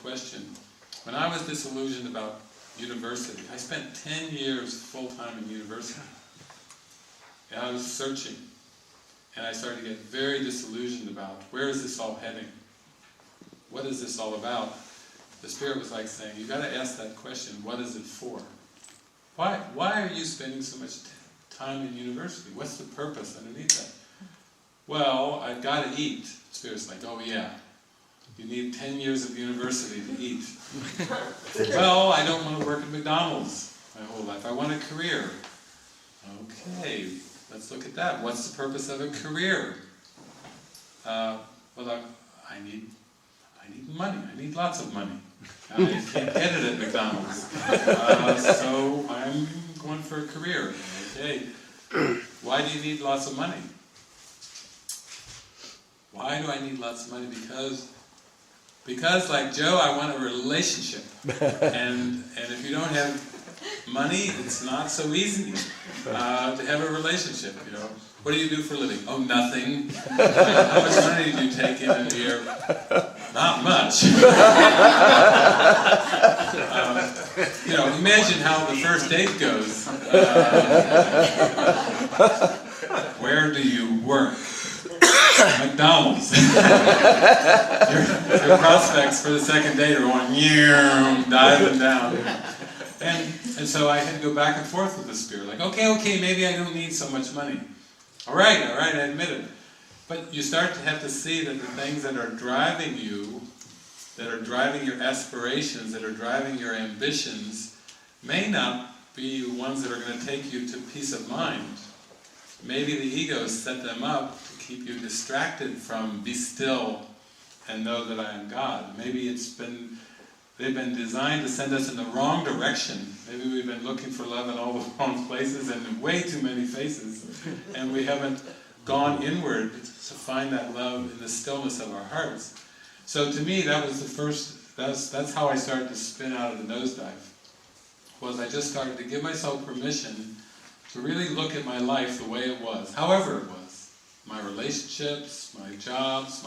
question. When I was disillusioned about university, I spent 10 years full-time in university. And I was searching. And I started to get very disillusioned about, where is this all heading? What is this all about? The Spirit was like saying, you've got to ask that question, what is it for? Why are you spending so much time in university? What's the purpose underneath that? Well, I've got to eat. The Spirit's like, oh yeah, you need 10 years of university to eat. Well, I don't want to work at McDonald's my whole life. I want a career. Okay, let's look at that. What's the purpose of a career? Well, I need money. I need lots of money. I can't get it at McDonald's. So I'm going for a career. Okay. Why do you need lots of money? Why do I need lots of money? Because like Joe, I want a relationship. And if you don't have money, it's not so easy to have a relationship, you know. What do you do for a living? Oh, nothing. How much money do you take in a year? Not much. You know, imagine how the first date goes. Where do you work? McDonald's. your prospects for the second date are going diving down. And so I had to go back and forth with the Spirit, like, okay, maybe I don't need so much money. All right, I admit it. But you start to have to see that the things that are driving you, that are driving your aspirations, that are driving your ambitions, may not be the ones that are going to take you to peace of mind. Maybe the ego set them up to keep you distracted from be still and know that I am God. Maybe they've been designed to send us in the wrong direction. Maybe we've been looking for love in all the wrong places and in way too many faces, and we haven't gone inward to find that love in the stillness of our hearts. So to me, that was the first, that's how I started to spin out of the nosedive, was I just started to give myself permission to really look at my life the way it was, however it was. My relationships, my jobs,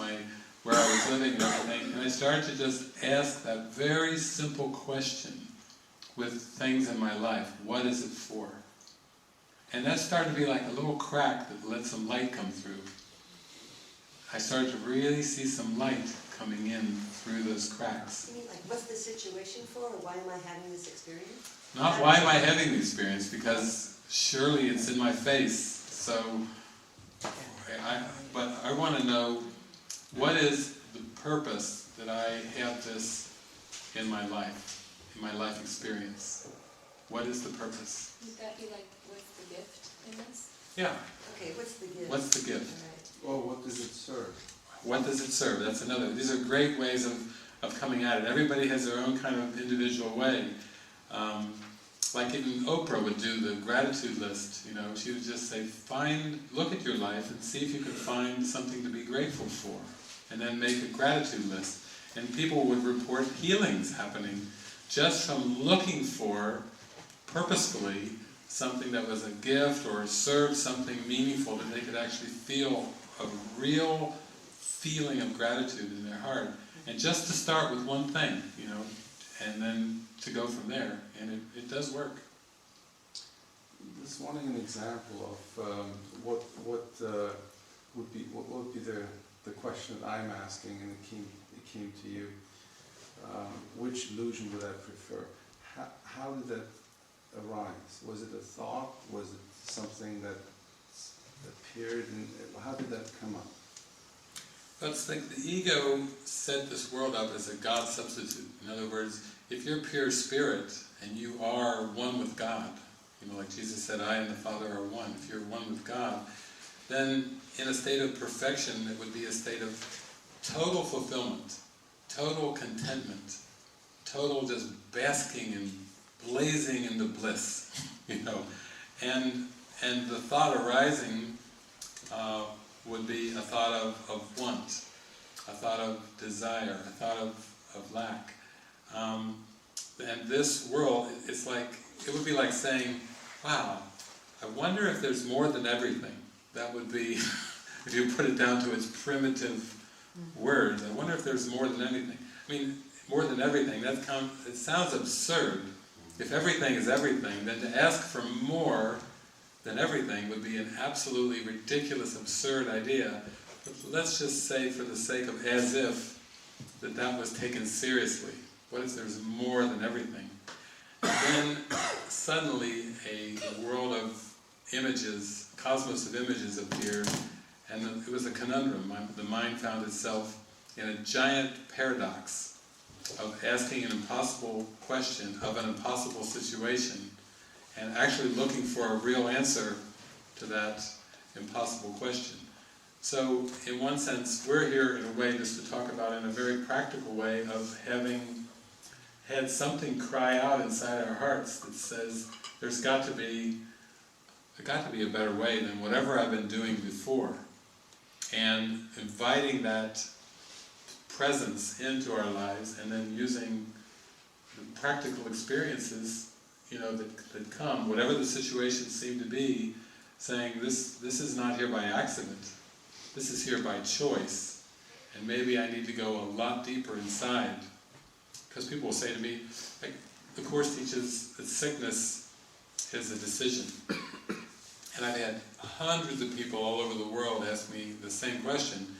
where I was living and everything, and I started to just ask that very simple question with things in my life. What is it for? And that started to be like a little crack that let some light come through. I started to really see some light coming in through those cracks. You mean like, what's the situation for, or why am I having this experience? Not why am I having the experience, because surely it's in my face, so but I want to know, what is the purpose that I have this in my life experience? What is the purpose? Would that be like, what's the gift in this? Yeah. Okay, what's the gift? What's the gift? All right. Well, what does it serve? What does it serve? That's another. These are great ways of coming at it. Everybody has their own kind of individual way. Like even Oprah would do the gratitude list, you know, she would just say, look at your life and see if you can find something to be grateful for, and then make a gratitude list. And people would report healings happening just from looking for, purposefully, something that was a gift or served something meaningful, that they could actually feel a real feeling of gratitude in their heart. And just to start with one thing, you know, and then to go from there, and it does work. Just wanting an example of what would be the question that I'm asking, and it came to you. Which illusion would I prefer? How did that arise? Was it a thought? Was it something that appeared? How did that come up? Let's think, the ego set this world up as a God substitute. In other words, if you're pure spirit and you are one with God, you know, like Jesus said, I and the Father are one. If you're one with God, then in a state of perfection, it would be a state of total fulfillment, total contentment, total just basking and blazing into bliss, you know. And the thought arising would be a thought of want, a thought of desire, a thought of lack. And this world, it's like, it would be like saying, wow, I wonder if there's more than everything. That would be, if you put it down to its primitive words, I wonder if there's more than anything. I mean, more than everything, it sounds absurd. If everything is everything, then to ask for more than everything would be an absolutely ridiculous, absurd idea. But let's just say, for the sake of as if, that was taken seriously. What if there's more than everything? And then suddenly a world of images, cosmos of images appeared, and it was a conundrum. The mind found itself in a giant paradox of asking an impossible question of an impossible situation, and actually looking for a real answer to that impossible question. So, in one sense, we're here in a way just to talk about, in a very practical way, of having had something cry out inside our hearts that says, there's got to be a better way than whatever I've been doing before. And inviting that presence into our lives, and then using the practical experiences, that come, whatever the situation seemed to be, saying this is not here by accident. This is here by choice, and maybe I need to go a lot deeper inside. Because people will say to me, like, the Course teaches that sickness is a decision. And I've had hundreds of people all over the world ask me the same question.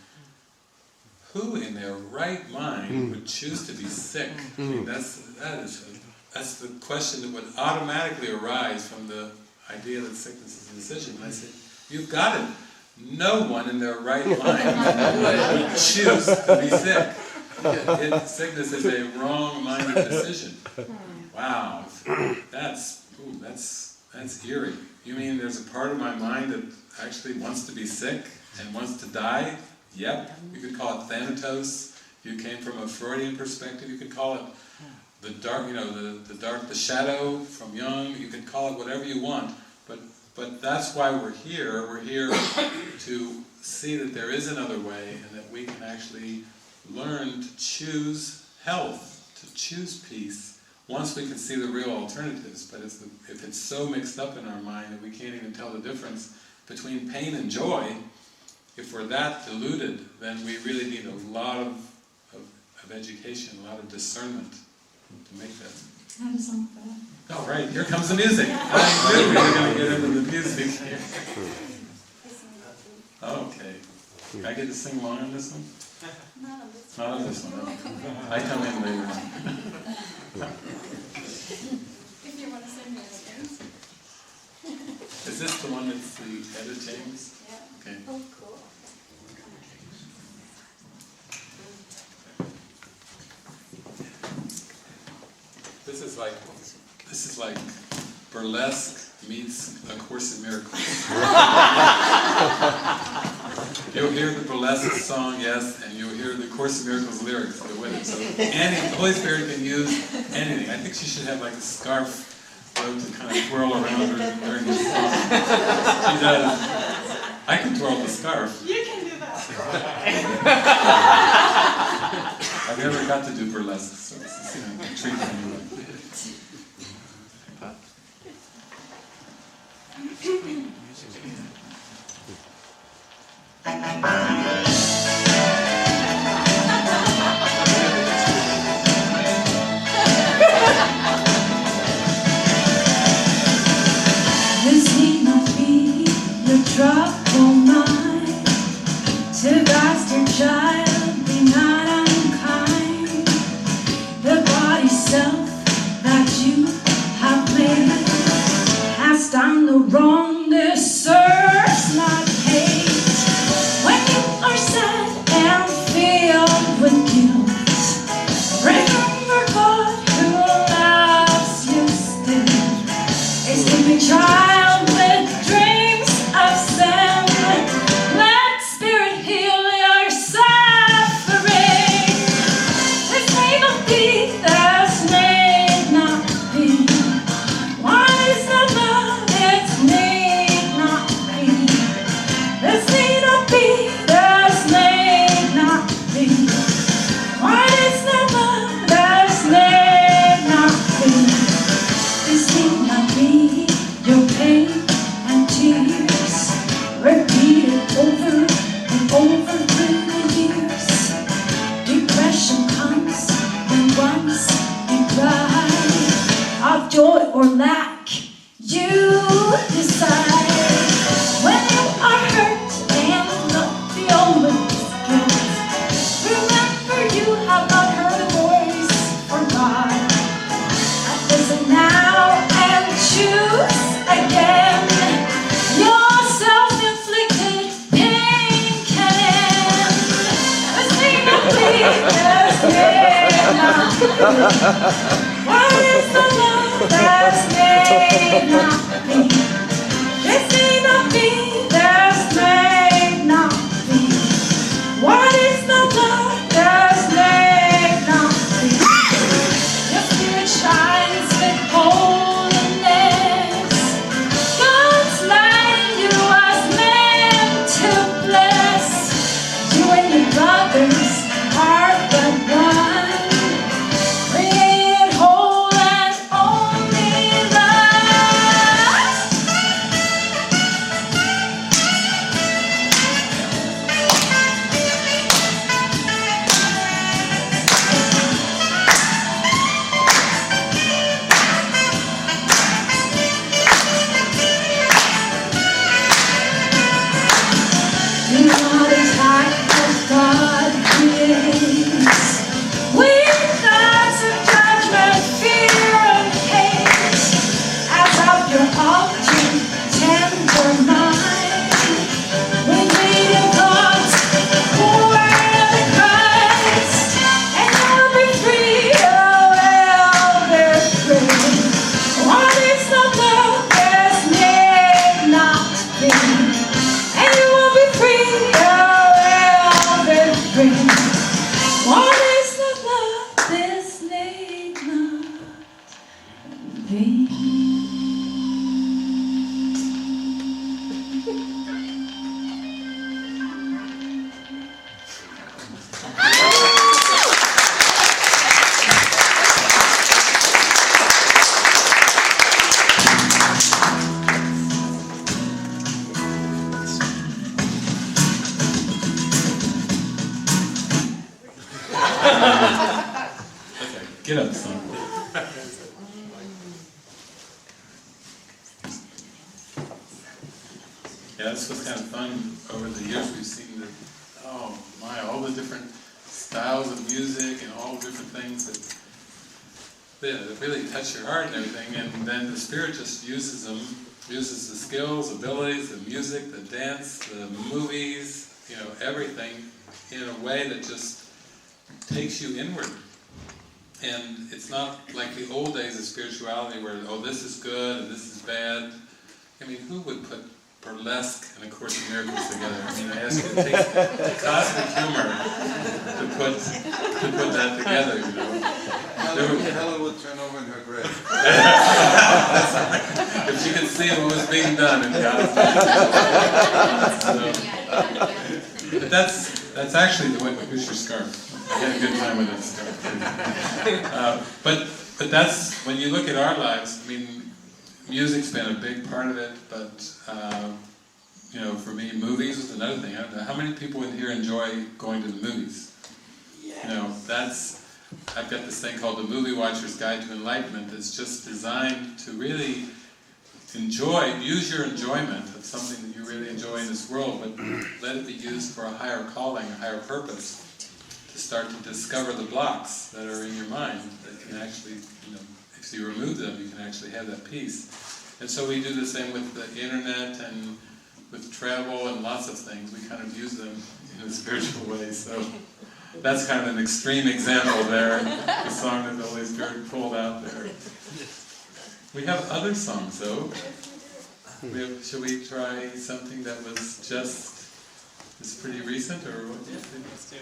Who in their right mind would choose to be sick? I mean, that's the question that would automatically arise from the idea that sickness is a decision. And I said, you've got it. No one in their right mind would choose to be sick. Sickness is a wrong-minded decision. Wow, that's eerie. You mean there's a part of my mind that actually wants to be sick and wants to die? Yep, you could call it Thanatos. If you came from a Freudian perspective, you could call it the dark, the shadow from Jung. You could call it whatever you want. But that's why we're here. We're here to see that there is another way, and that we can actually learn to choose health, to choose peace, once we can see the real alternatives. But if it's so mixed up in our mind that we can't even tell the difference between pain and joy, if we're that deluded, then we really need a lot of education, a lot of discernment to make that. I have a song for that. Oh, right, here comes the music. I knew we were going to get into the music here. Okay. I get to sing along on this one? Not on this one. Okay. I come in later on. If you want to sing me a strings. Is this the one that's the editings? Yeah. Okay. Oh, cool. This is like burlesque meets A Course in Miracles. You'll hear the burlesque song, yes, and you'll hear the Course in Miracles lyrics go with it. So the Holy Spirit can use anything. I think she should have like a scarf to kind of twirl around her during the song. She does. I can twirl the scarf. You can do that. I've never got to do burlesque, so this is a treat for me. This need not be your trouble mind. To bastard child, be not unkind. The body self that you have made has done the wrong, deserves not hate. When you are sad and filled with guilt, remember God who loves you still. A sleeping child with dreams of sin, let Spirit heal your suffering. This may not be the snake or lack, you decide. When you are hurt and not feel with guilt, remember you have not heard a voice for God. Listen now and choose again. Your self-inflicted pain can end. This need not be, this need not be. What is the love that's need not be? This need not be, this need not be. What is the love that's need not be? Your spirit shines with holiness. God's light you was meant to bless. You and your brothers are but one, created whole and only love. Do not attack what God creates with thoughts of judgment, fear, and hate. As of your altar, tender mind, with leading thoughts, word of Christ, and you'll be free, oh, well, they're free. What is the love that's need not be? And you will be free, oh, well, they're free. What is the love this need not be? Okay, get up, son. Yeah, this was kind of fun. Over the years, we've seen that, oh my, all the different styles of music and all the different things that really touch your heart and everything. And then the Spirit just uses them, uses the skills, abilities, the music, the dance, the movies, you know, everything in a way that just takes you inward. And it's not like the old days of spirituality where, oh, this is good and this is bad. I mean, who would put burlesque and A Course in Miracles together? I mean, I ask you, it takes cosmic humor to put that together, you know. Helen would turn over in her grave. If she could see what was being done in God's so, but that's actually the way. Here's your scarf. I had a good time with that scarf. But that's, when you look at our lives, I mean, music's been a big part of it, but you know, for me, movies was another thing. I don't know, how many people in here enjoy going to the movies? Yes. You know, I've got this thing called the Movie Watcher's Guide to Enlightenment that's just designed to really use your enjoyment of something that you really enjoy in this world, but let it be used for a higher calling, a higher purpose, to start to discover the blocks that are in your mind that can actually, you know, if you remove them, you can actually have that peace. And so we do the same with the internet and with travel and lots of things. We kind of use them in a spiritual way. So that's kind of an extreme example there, the song that the Holy Spirit pulled out there. We have other songs though. Should we try something that was just, is pretty recent, or what do you think? Let's do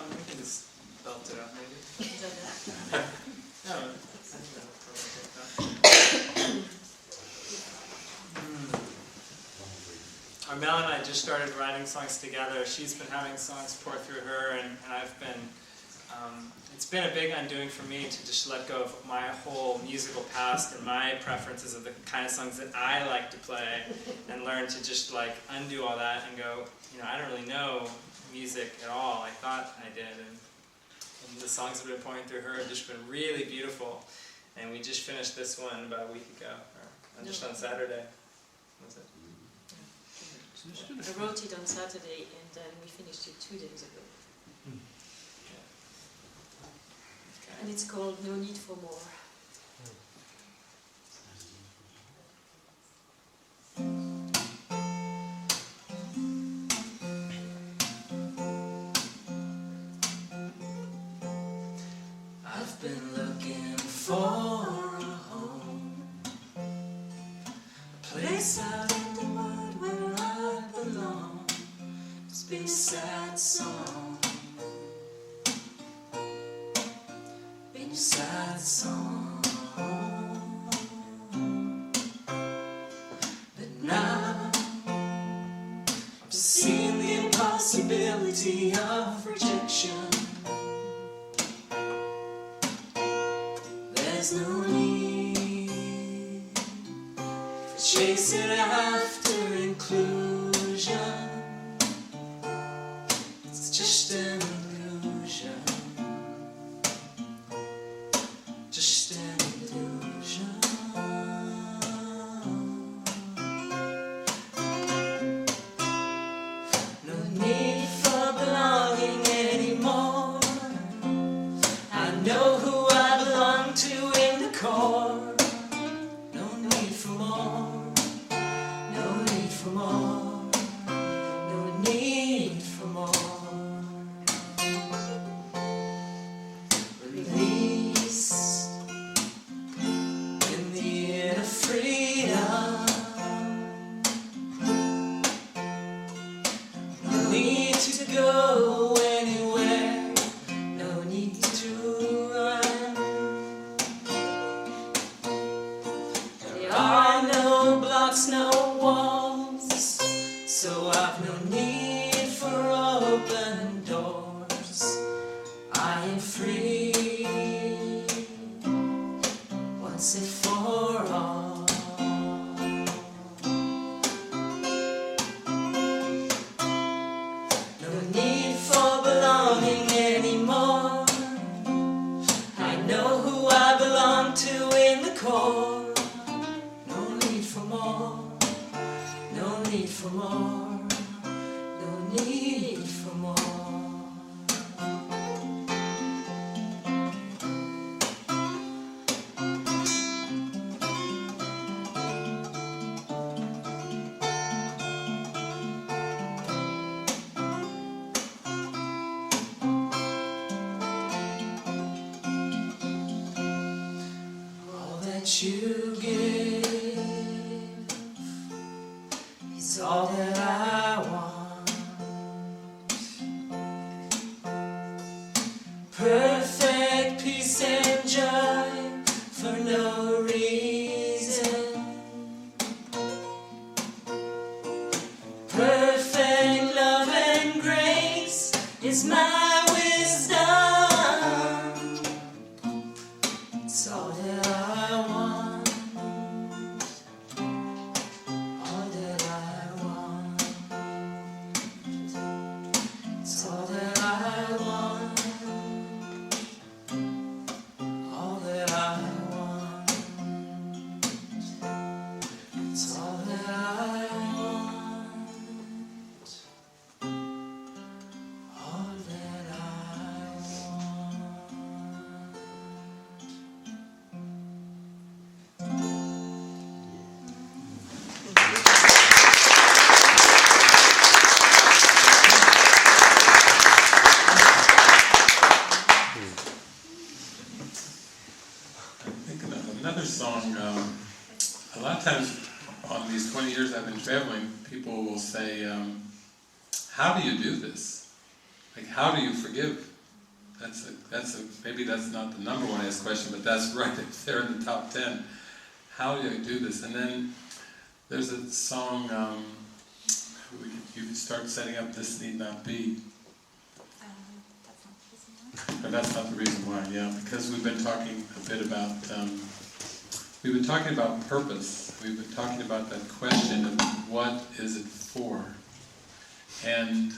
we can just belt it up maybe. No, I think Mel and I just started writing songs together. She's been having songs pour through her, and I've been, it's been a big undoing for me to just let go of my whole musical past and my preferences of the kind of songs that I like to play, and learn to just like undo all that and go, you know, I don't really know music at all. I thought I did, and And the songs that have been pouring through her have just been really beautiful. And we just finished this one about a week ago, or just on Saturday. Was it? I wrote it on Saturday and then we finished it 2 days ago. Okay. And it's called No Need for More. I've been looking for a home, a place out in the world where I belong. It's been a sad song, been a sad song. But now I'm seeing the impossibility of rejection. There's no need for chasing after inclusion. It's just an illusion, just an illusion. No need for belonging anymore. I know who I belong to in the core. No need for more, no need for more, no need for more. Released in the inner freedom. No need to go anywhere, no need to run. There are no blocks, no walls, so I've no need for open doors. I am free, once and for all. No need for belonging anymore. I know who I belong to in the core. No need for more, no need for more, no need for more. All that you give is all that I want. Perfect peace and joy for no reason. Perfect love and grace is my wisdom. It's all that I want, all that I want. It's all that I want, all that I want. It's all that I want, all that I want. I think another song, a lot of times on these 20 years I've been traveling, people will say, how do you do this? Like, how do you forgive? Maybe that's not the number one asked question, but that's right there in the top 10. How do you do this? And then there's a song, you can start setting up This Need Not Be. But that's not the reason why, yeah, because we've been talking a bit about, purpose. We've been talking about that question of what is it for? And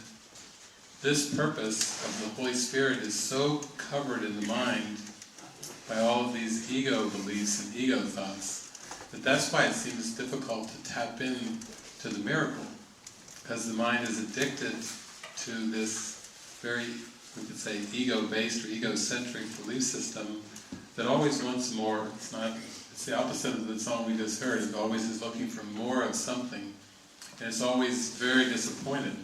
this purpose of the Holy Spirit is so covered in the mind by all of these ego beliefs and ego thoughts, that's why it seems difficult to tap in to the miracle, because the mind is addicted to this very, we could say, ego-based or egocentric belief system that always wants more. It's the opposite of the song we just heard. It always is looking for more of something, and it's always very disappointed.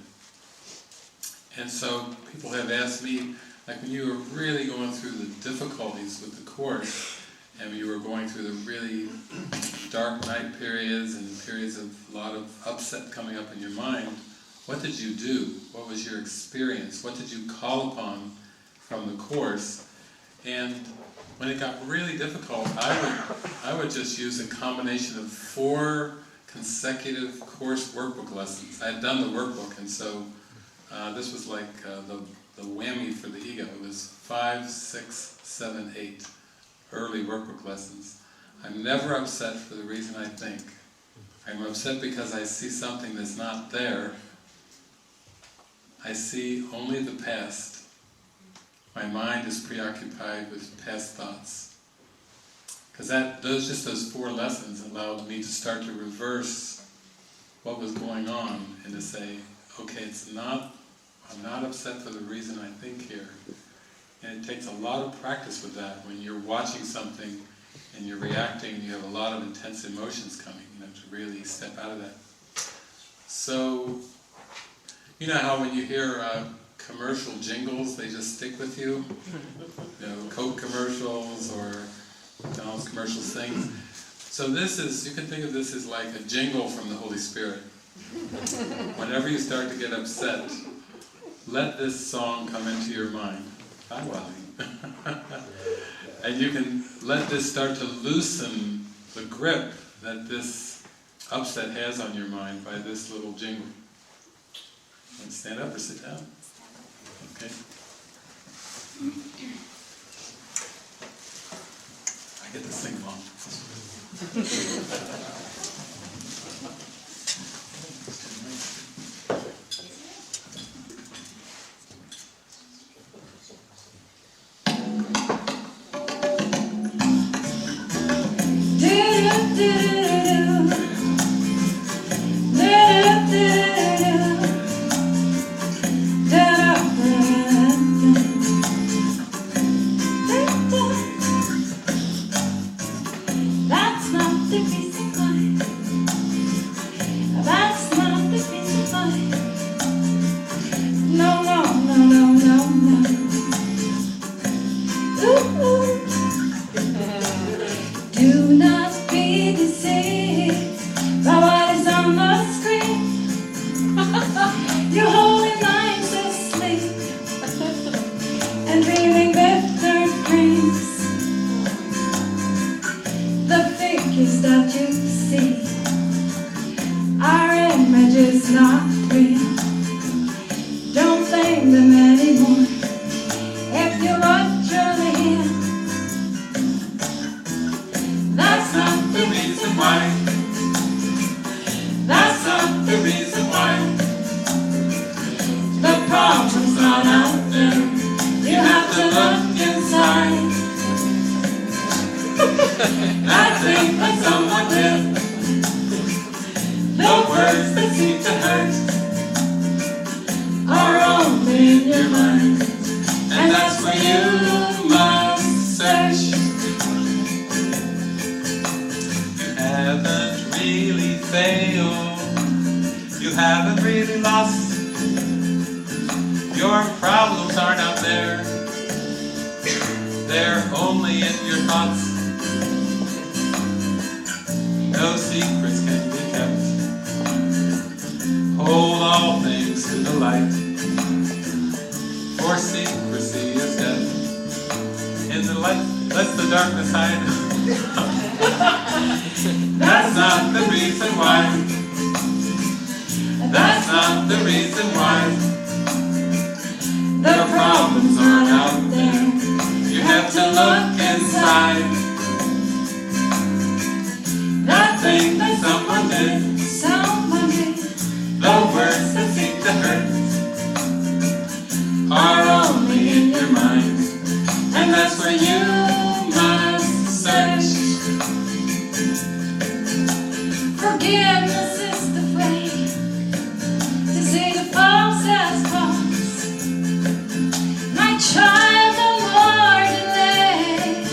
And so people have asked me, like when you were really going through the difficulties with the Course, and you were going through the really dark night periods and periods of a lot of upset coming up in your mind, what did you do? What was your experience? What did you call upon from the Course? And when it got really difficult, I would just use a combination of 4 consecutive Course workbook lessons. I had done the workbook, and so this was like the whammy for the ego. It was 5, 6, 7, 8 early workbook lessons. I'm never upset for the reason I think. I'm upset because I see something that's not there. I see only the past. My mind is preoccupied with past thoughts. Because those 4 lessons allowed me to start to reverse what was going on and to say, okay, I'm not upset for the reason I think here. And it takes a lot of practice with that when you're watching something and you're reacting and you have a lot of intense emotions coming, to really step out of that. So, you know how when you hear commercial jingles, they just stick with you? Coke commercials or McDonald's commercials, things. So you can think of this as like a jingle from the Holy Spirit. Whenever you start to get upset, let this song come into your mind. Hi, Wally. And you can let this start to loosen the grip that this upset has on your mind by this little jingle. Want to stand up or sit down? Okay. I get to sing along. your mind, and that's where you must search. Forgiveness is the way to see the false as false. My child, no more delay,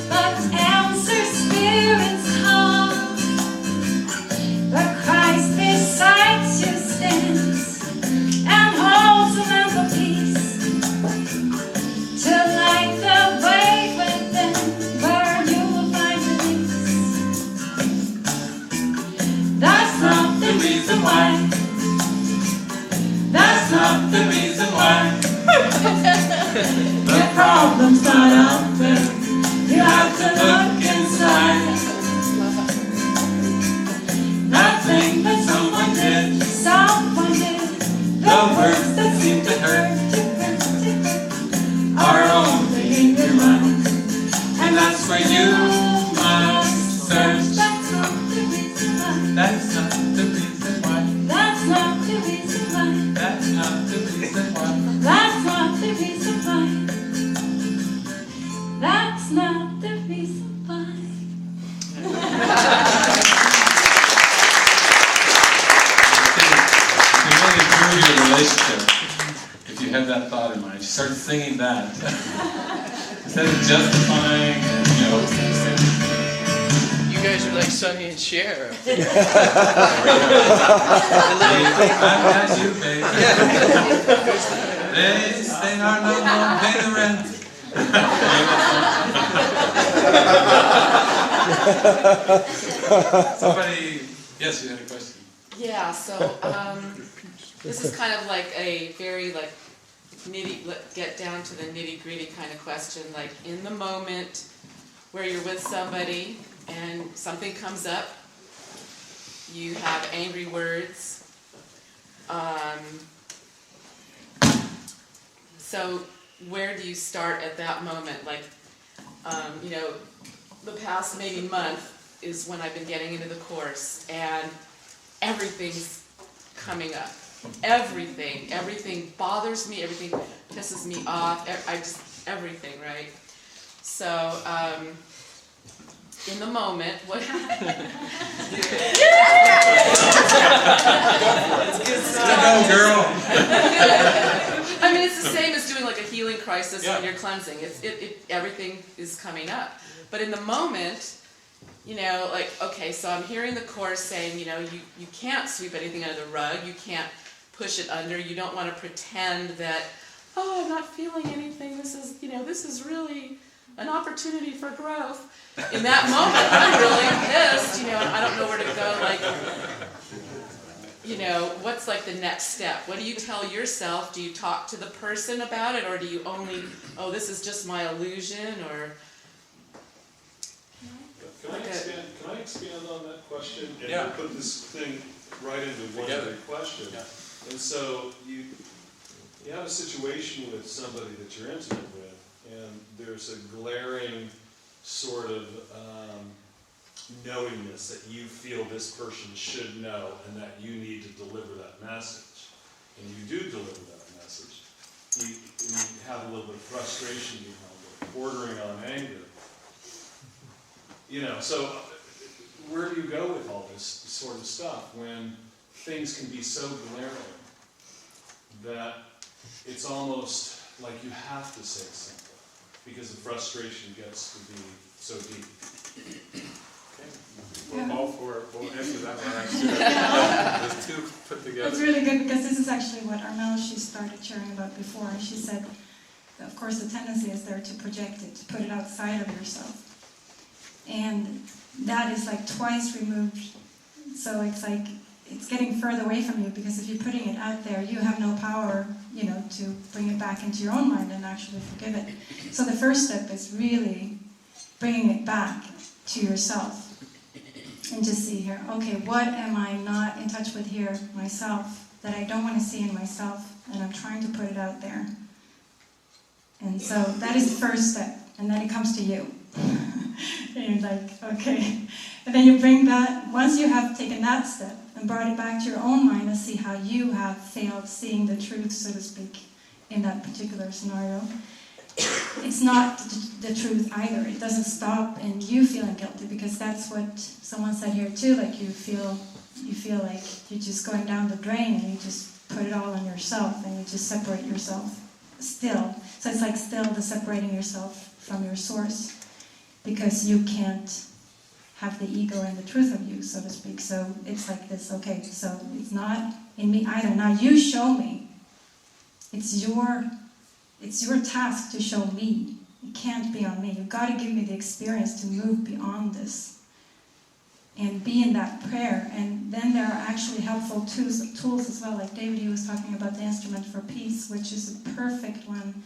but answer spirits call. But Christ beside you stands and holds a lamp of peace to light the way within, where you will find release. That's not the reason why. That's not the reason why. The problem's not out there. You have to look inside. Nothing that someone did, the words that seem to hurt are only in your mind, and that's where you must search. That's not the reason why. That's not the reason why. That's not the reason why. That's not the reason why. That's not the reason why. That's not the reason why. To really improve your relationship, if you have that thought in mind, you start singing that. Instead of justifying and, You guys are like Sonny and Cher. I've got you, baby. They say our love won't pay the rent. Somebody, yes, you had a question. Yeah, so this is kind of like a very like get down to the nitty-gritty kind of question, like in the moment where you're with somebody and something comes up, you have angry words. So where do you start at that moment? Like, the past maybe month is when I've been getting into the course, and everything's coming up. Everything bothers me, everything pisses me off, everything, right? So, in the moment, what Go, girl. I mean, it's the same as doing like a healing crisis when you're cleansing. Everything is coming up. But in the moment, like, okay, so I'm hearing the course saying, you can't sweep anything under the rug, you can't push it under, you don't want to pretend that, oh, I'm not feeling anything, this is really an opportunity for growth. In that moment, I'm really pissed, and I don't know where to go, like, what's like the next step? What do you tell yourself? Do you talk to the person about it, or do you only, oh, this is just my illusion, or... Can I expand on that question and put this thing right into one big question? Yeah. And so you have a situation with somebody that you're intimate with, and there's a glaring sort of knowingness that you feel this person should know, and that you need to deliver that message. And you do deliver that message. You have a little bit of frustration behind it, bordering on anger. So where do you go with all this sort of stuff when things can be so glaring that it's almost like you have to say something because the frustration gets to be so deep? Okay. We're all for it. We'll answer that one actually. There's two put together. It's really good because this is actually what Armel, she started sharing about before. She said, of course, the tendency is there to project it, to put it outside of yourself. And that is like twice removed, so it's like it's getting further away from you, because if you're putting it out there, you have no power, to bring it back into your own mind and actually forgive it. So the first step is really bringing it back to yourself and just see here, okay, what am I not in touch with here myself that I don't want to see in myself, and I'm trying to put it out there. And so that is the first step, and then it comes to you. And you're like, okay. And then you bring that, once you have taken that step and brought it back to your own mind and see how you have failed seeing the truth, so to speak, in that particular scenario, it's not the truth either. It doesn't stop in you feeling guilty, because that's what someone said here too. Like you feel like you're just going down the drain, and you just put it all on yourself, and you just separate yourself still. So it's like still the separating yourself from your source, because you can't have the ego and the truth of you, so to speak. So it's like this. Okay, so it's not in me either. Now you show me. It's your task to show me. It can't be on me. You've got to give me the experience to move beyond this and be in that prayer. And then there are actually helpful tools as well. Like David, he was talking about the instrument for peace, which is a perfect one,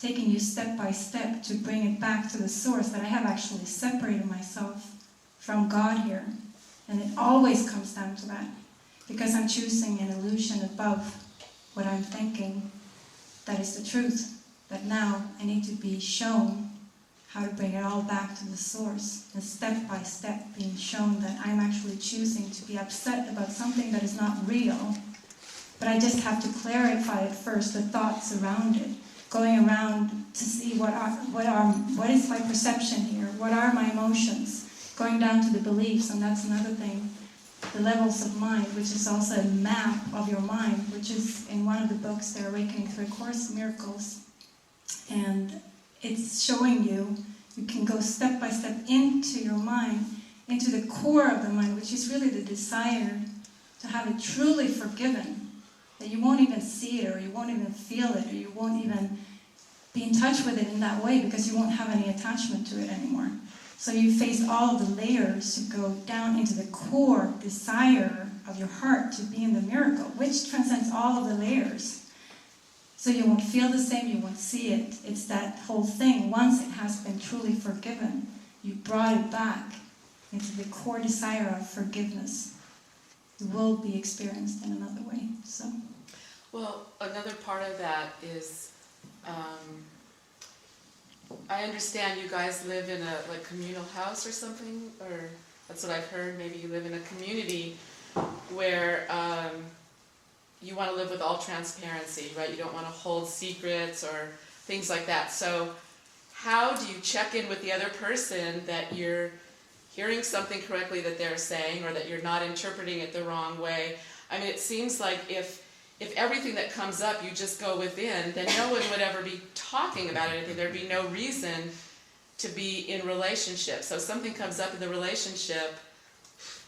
taking you step by step to bring it back to the source, that I have actually separated myself from God here. And it always comes down to that, because I'm choosing an illusion above what I'm thinking that is the truth. That now I need to be shown how to bring it all back to the source, and step by step being shown that I'm actually choosing to be upset about something that is not real, but I just have to clarify it first, the thoughts around it, going around to see what is my perception here, what are my emotions, going down to the beliefs. And that's another thing, the levels of mind, which is also a map of your mind, which is in one of the books, The Awakening Through A Course in Miracles. And it's showing you can go step by step into your mind, into the core of the mind, which is really the desire to have it truly forgiven, that you won't even see it, or you won't even feel it, or you won't even be in touch with it in that way, because you won't have any attachment to it anymore. So you face all of the layers to go down into the core desire of your heart to be in the miracle, which transcends all of the layers. So you won't feel the same, you won't see it. It's that whole thing. Once it has been truly forgiven, you brought it back into the core desire of forgiveness. It will be experienced in another way. So, well, another part of that is, I understand you guys live in a communal house or something, or that's what I've heard. Maybe you live in a community where you want to live with all transparency, right? You don't want to hold secrets or things like that. So how do you check in with the other person that you're hearing something correctly that they're saying, or that you're not interpreting it the wrong way? I mean, it seems like if everything that comes up you just go within, then no one would ever be talking about anything. There'd be no reason to be in relationship. So if something comes up in the relationship,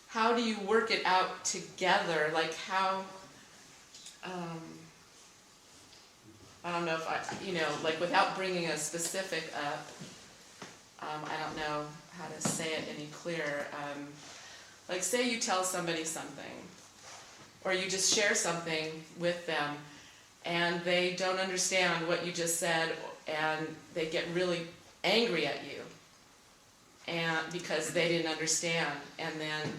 how do you work it out together? Like how... I don't know if like without bringing a specific up, I don't know how to say it any clearer. Like say you tell somebody something, or you just share something with them, and they don't understand what you just said, and they get really angry at you, and because they didn't understand, and then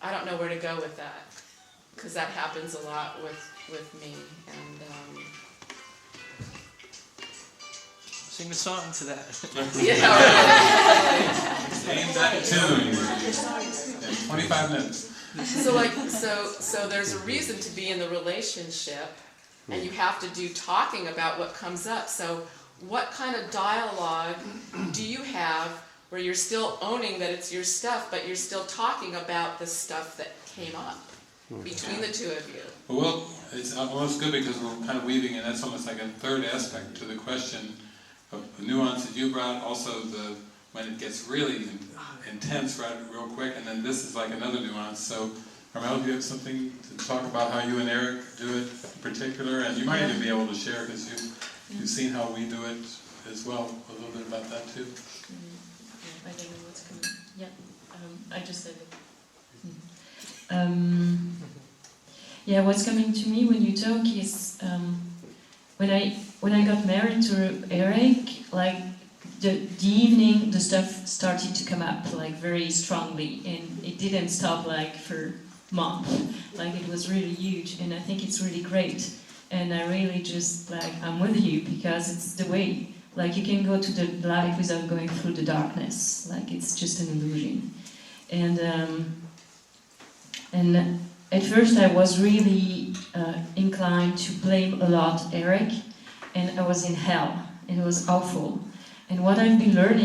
I don't know where to go with that, because that happens a lot with me. And sing a song to that. yeah, Name that tune in 25 minutes. So there's a reason to be in the relationship, and you have to do talking about what comes up. So what kind of dialogue do you have where you're still owning that it's your stuff, but you're still talking about the stuff that came up between the two of you? Well, it's almost good, because we're kind of weaving, and that's almost like a third aspect to the question of the nuance that you brought, also when it gets really intense real quick, and then this is like another nuance. So, Carmel, do you have something to talk about how you and Eric do it in particular? And you might even be able to share, because you've seen how we do it as well, a little bit about that too. I don't know what's coming. Yeah, I just said it. Yeah, what's coming to me when you talk is when I got married to Eric, like the evening, the stuff started to come up like very strongly, and it didn't stop like for months. Like it was really huge, and I think it's really great. And I really just like I'm with you, because it's the way. Like you can go to the light without going through the darkness. Like it's just an illusion. And at first I was really inclined to blame a lot Eric, and I was in hell, and it was awful. And what I've been learning